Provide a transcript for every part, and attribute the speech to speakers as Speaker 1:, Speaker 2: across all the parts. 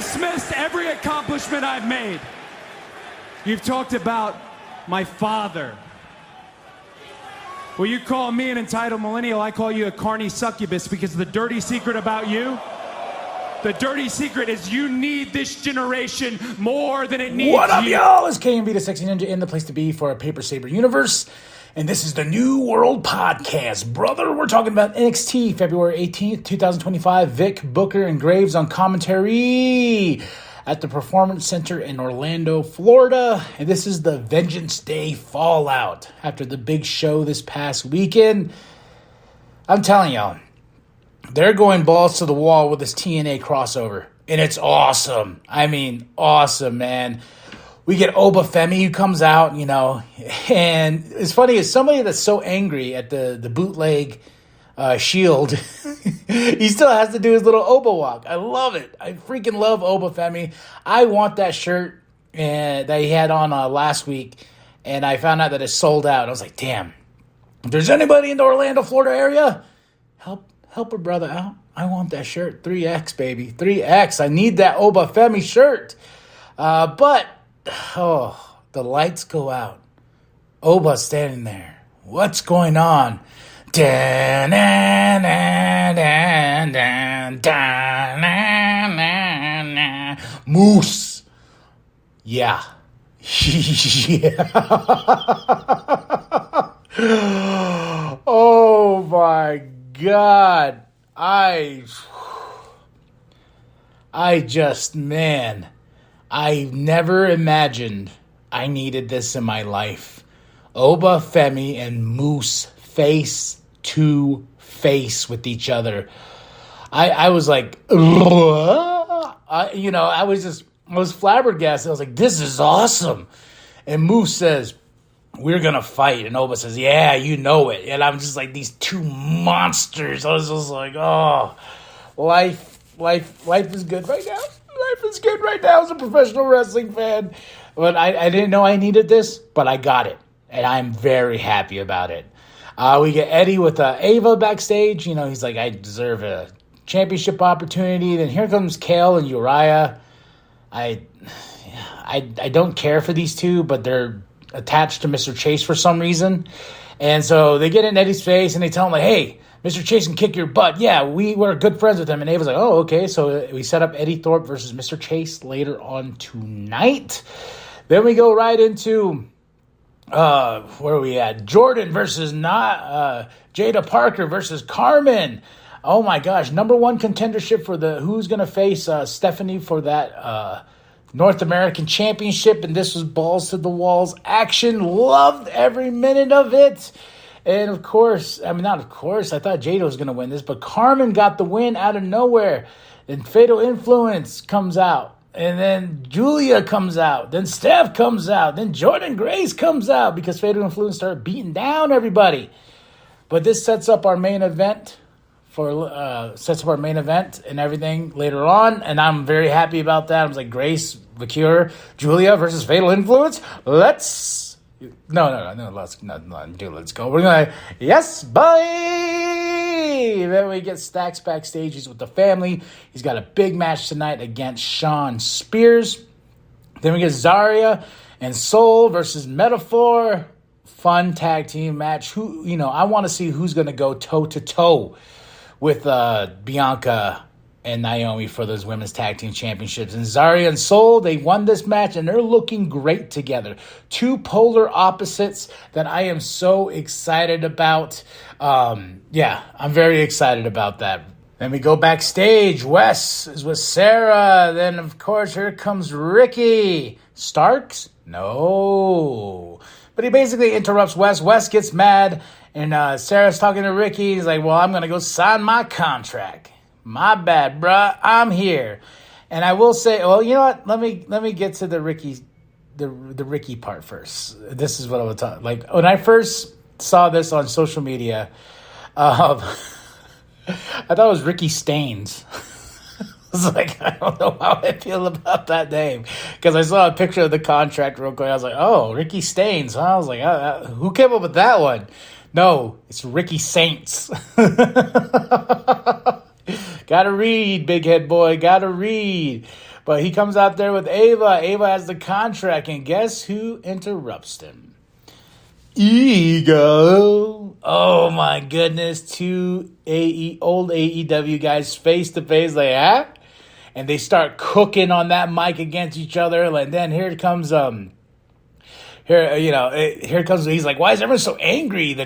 Speaker 1: dismissed every accomplishment I've made. You've talked about my father. Well, you call me an entitled millennial, I call you a carny succubus, because the dirty secret about you, the dirty secret is you need this generation more than it needs you.
Speaker 2: What up, y'all? It's KMB the Sexy Ninja in the place to be for a Paper Saber universe. And this is the New World Podcast. Brother, we're talking about NXT, February 18th, 2025. Vic, Booker, and Graves on commentary at the Performance Center in Orlando, Florida. And this is the Vengeance Day fallout after the big show this past weekend. I'm telling y'all, they're going balls to the wall with this TNA crossover. And it's awesome. I mean, awesome, man. We get Oba Femi who comes out, you know, and it's funny, as somebody that's so angry at the bootleg Shield, he still has to do his little Oba walk. I love it. I freaking love Oba Femi. I want that shirt that he had on last week, and I found out that it's sold out. I was like, damn, if there's anybody in the Orlando, Florida area, help a brother out. I want that shirt. 3X, baby. 3X. I need that Oba Femi shirt. But the lights go out. Oba's standing there. What's going on? Moose. Yeah. Yeah. Oh my God. I never imagined I needed this in my life. Oba Femi and Moose face to face with each other. I was like, I was flabbergasted. I was like, this is awesome. And Moose says, we're going to fight. And Oba says, yeah, you know it. And I'm just like, these two monsters. I was just like, oh, life is good right now. Life is good right now as a professional wrestling fan. But I didn't know I needed this, but I got it. And I'm very happy about it. We get Eddie with Ava backstage. You know, he's like, I deserve a championship opportunity. Then here comes Kale and Uriah. I don't care for these two, but they're attached to Mr. Chase for some reason. And so they get in Eddie's face and they tell him, like, hey, Mr. Chase can kick your butt. Yeah, we were good friends with him. And Ava's like, oh, okay. So we set up Eddie Thorpe versus Mr. Chase later on tonight. Then we go right into, where are we at? Jordan versus Jada Parker versus Carmen. Oh, my gosh. Number one contendership for who's going to face Stephanie for that North American Championship. And this was balls to the walls action. Loved every minute of it. And I thought Jada was going to win this, but Carmen got the win out of nowhere. Then Fatal Influence comes out. And then Julia comes out. Then Steph comes out. Then Jordan Grace comes out because Fatal Influence started beating down everybody. But this sets up our main event and everything later on. And I'm very happy about that. I was like, Grace, Vakir, Julia versus Fatal Influence. Let's go. We're going, yes, bye. Then we get Stacks backstage. He's with the family. He's got a big match tonight against Sean Spears. Then we get Zarya and Soul versus Metaphor. Fun tag team match. I want to see who's going to go toe-to-toe with Bianca and Naomi for those women's tag team championships. And Zarya and Soul, they won this match, and they're looking great together. Two polar opposites that I am so excited about. I'm very excited about that. Then we go backstage. Wes is with Sarah. Then, of course, here comes Ricky. Starks? No. But he basically interrupts Wes. Wes gets mad, and Sarah's talking to Ricky. He's like, well, I'm going to go sign my contract. My bad, bruh. I'm here. And I will say, well, you know what? Let me get to the Ricky part first. This is what I was talking. Like, when I first saw this on social media, I thought it was Ricky Staines. I was like, I don't know how I feel about that name. Because I saw a picture of the contract real quick. I was like, oh, Ricky Staines. Huh? I was like, who came up with that one? No, it's Ricky Saints. Gotta read, big head boy. Gotta read. But he comes out there with Ava. Ava has the contract, and guess who interrupts him? Ego. Oh my goodness. Two old AEW guys face to face like that. And they start cooking on that mic against each other. And then here comes he's like, why is everyone so angry?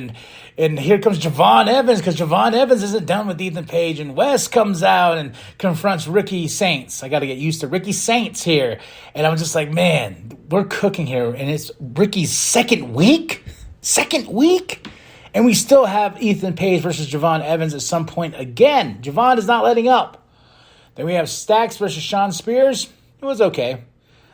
Speaker 2: And here comes Javon Evans, because Javon Evans isn't done with Ethan Page. And Wes comes out and confronts Ricky Saints. I got to get used to Ricky Saints here. And I'm just like, man, we're cooking here. And it's Ricky's second week? And we still have Ethan Page versus Javon Evans at some point again. Javon is not letting up. Then we have Stax versus Sean Spears. It was okay.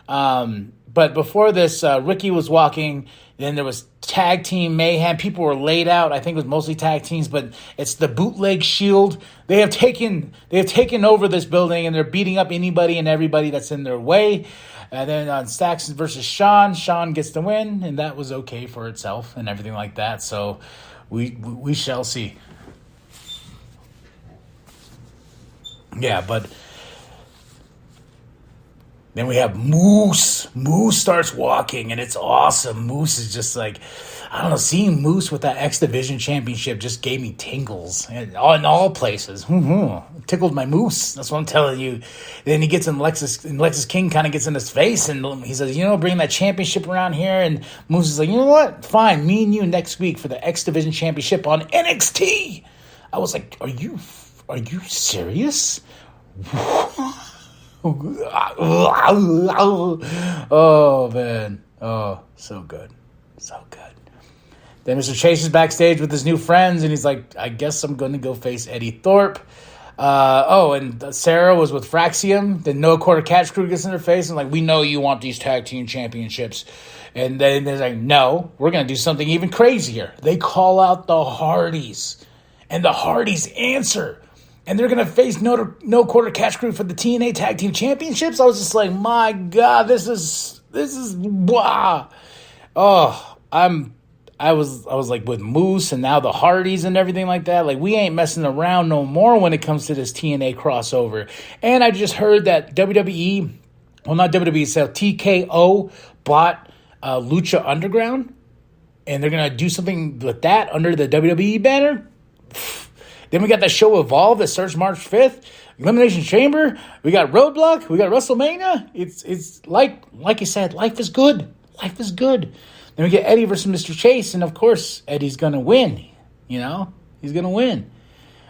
Speaker 2: But before this, Ricky was walking. Then there was tag team mayhem. People were laid out. I think it was mostly tag teams, but it's the bootleg Shield. They have taken over this building, and they're beating up anybody and everybody that's in their way. And then on Stax versus Sean gets the win, and that was okay for itself and everything like that. So we shall see. Yeah, but then we have Moose. Moose starts walking, and it's awesome. Moose is just like, I don't know, seeing Moose with that X Division Championship just gave me tingles in all places. It tickled my Moose. That's what I'm telling you. Then he gets in Lexus King kind of gets in his face, and he says, bring that championship around here. And Moose is like, you know what? Fine, me and you next week for the X Division Championship on NXT. I was like, are you serious? Oh, man. Oh, so good. Then Mr. Chase is backstage with his new friends, and he's like, I guess I'm going to go face Eddie Thorpe. And Sarah was with Fraxium. Then No Quarter Catch Crew gets in their face and like, we know you want these tag team championships. And then they're like, no, we're going to do something even crazier. They call out the Hardys, and the Hardys answer. And they're going to face No Quarter Catch Crew for the TNA Tag Team Championships. I was just like, my God, this is wow. Oh, I was like with Moose and now the Hardys and everything like that. Like, we ain't messing around no more when it comes to this TNA crossover. And I just heard that WWE, well, not WWE, so TKO bought Lucha Underground, and they're going to do something with that under the WWE banner. Then we got that show Evolve that starts March 5th. Elimination Chamber. We got Roadblock. We got WrestleMania. It's like you said, life is good. Life is good. Then we get Eddie versus Mr. Chase. And, of course, Eddie's going to win. He's going to win.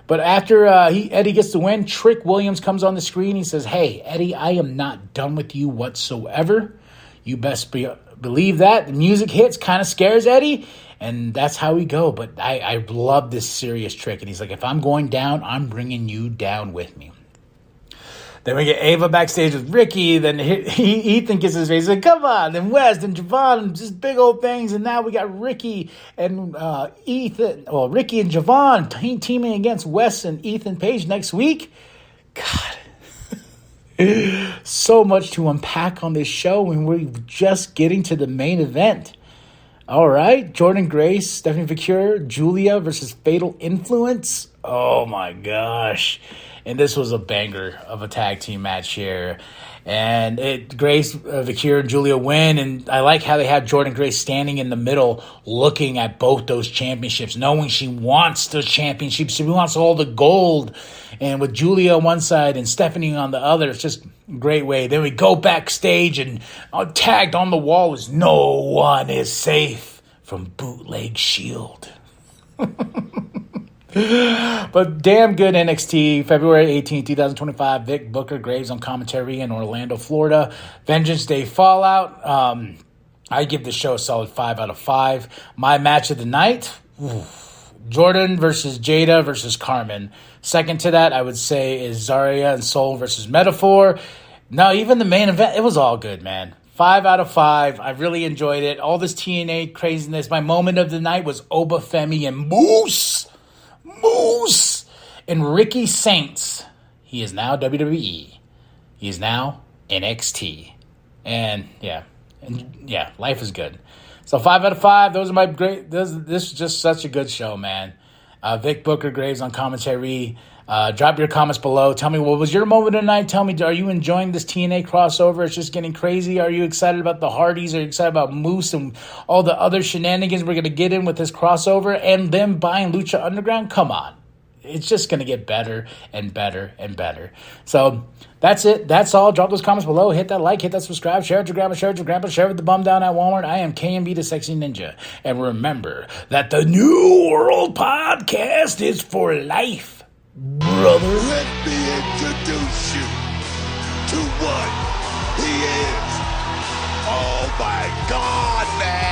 Speaker 2: But after Eddie gets the win, Trick Williams comes on the screen. He says, hey, Eddie, I am not done with you whatsoever. You best believe that. The music hits, kind of scares Eddie. And that's how we go. But I love this serious Trick. And he's like, if I'm going down, I'm bringing you down with me. Then we get Ava backstage with Ricky. Then Ethan gets his face. He's like, come on. Then Wes, then Javon, just big old things. And now we got Ricky and Ethan. Well, Ricky and Javon teaming against Wes and Ethan Page next week. God. So much to unpack on this show. And we're just getting to the main event. All right, Jordan Grace, Stephanie Vicure, Julia versus Fatal Influence. Oh, my gosh. And this was a banger of a tag team match here. And Grace, Vicure, and Julia win. And I like how they have Jordan Grace standing in the middle looking at both those championships, knowing she wants the championship. She wants all the gold. And with Julia on one side and Stephanie on the other, it's just a great way. Then we go backstage, and tagged on the wall is no one is safe from Bootleg Shield. But damn good NXT, February 18, 2025. Vic Booker Graves on commentary in Orlando, Florida. Vengeance Day Fallout. I give the show a solid 5 out of 5. My match of the night, Jordan versus Jada versus Carmen. Second to that, I would say, is Zarya and Soul versus Metaphor. No, even the main event, it was all good, man. 5 out of 5. I really enjoyed it. All this TNA craziness. My moment of the night was Oba Femi and Moose and Ricky Saints. He is now WWE. He is now NXT. And yeah, life is good. So 5 out of 5. Those are my great. This is just such a good show, man. Vic Booker Graves on commentary. Drop your comments below. Tell me, what was your moment tonight? Tell me, are you enjoying this TNA crossover? It's just getting crazy. Are you excited about the Hardys? Are you excited about Moose and all the other shenanigans we're going to get in with this crossover and them buying Lucha Underground? Come on. It's just going to get better and better and better. So that's it. That's all. Drop those comments below. Hit that like. Hit that subscribe. Share it to grandma. Share it to grandpa. Share it with the bum down at Walmart. I am KMB the Sexy Ninja. And remember that the New World Podcast is for life, brother.
Speaker 3: Let me introduce you to what he is. Oh my God, man.